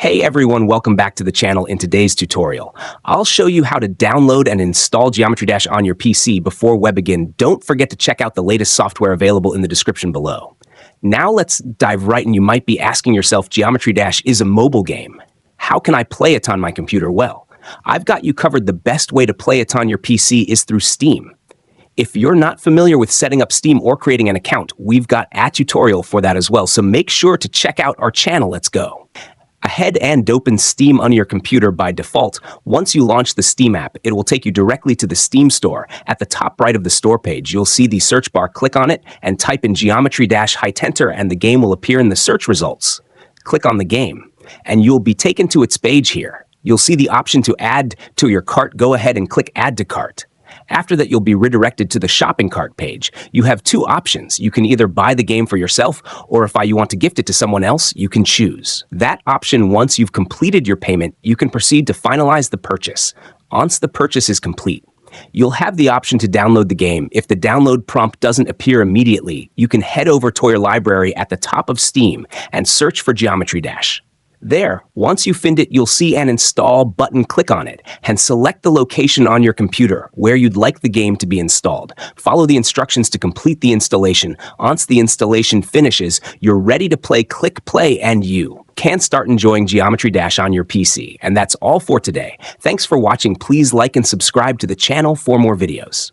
Hey everyone, welcome back to the channel. In today's tutorial, I'll show you how to download and install Geometry Dash on your PC before WebAgin. Don't forget to check out the latest software available in the description below. Now let's dive right in. You might be asking yourself, Geometry Dash is a mobile game. How can I play it on my computer? Well, I've got you covered. The best way to play it on your PC is through Steam. If you're not familiar with setting up Steam or creating an account, we've got a tutorial for that as well. So make sure to check out our channel. Let's go. Ahead and open Steam on your computer by default. Once you launch the Steam app, it will take you directly to the Steam store. At the top right of the store page, you'll see the search bar. Click on it and type in Geometry Dash, hit enter, and the game will appear in the search results. Click on the game, and you'll be taken to its page here. You'll see the option to add to your cart. Go ahead and click Add to Cart. After that, you'll be redirected to the shopping cart page. You have two options. You can either buy the game for yourself, or if you want to gift it to someone else, you can choose that option. Once you've completed your payment, you can proceed to finalize the purchase. Once the purchase is complete, you'll have the option to download the game. If the download prompt doesn't appear immediately, you can head over to your library at the top of Steam and search for Geometry Dash. There, once you find it, you'll see an Install button. Click on it and select the location on your computer where you'd like the game to be installed. Follow the instructions to complete the installation. Once the installation finishes, you're ready to play. Click play and you can start enjoying Geometry Dash on your PC. And that's all for today. Thanks for watching. Please like and subscribe to the channel for more videos.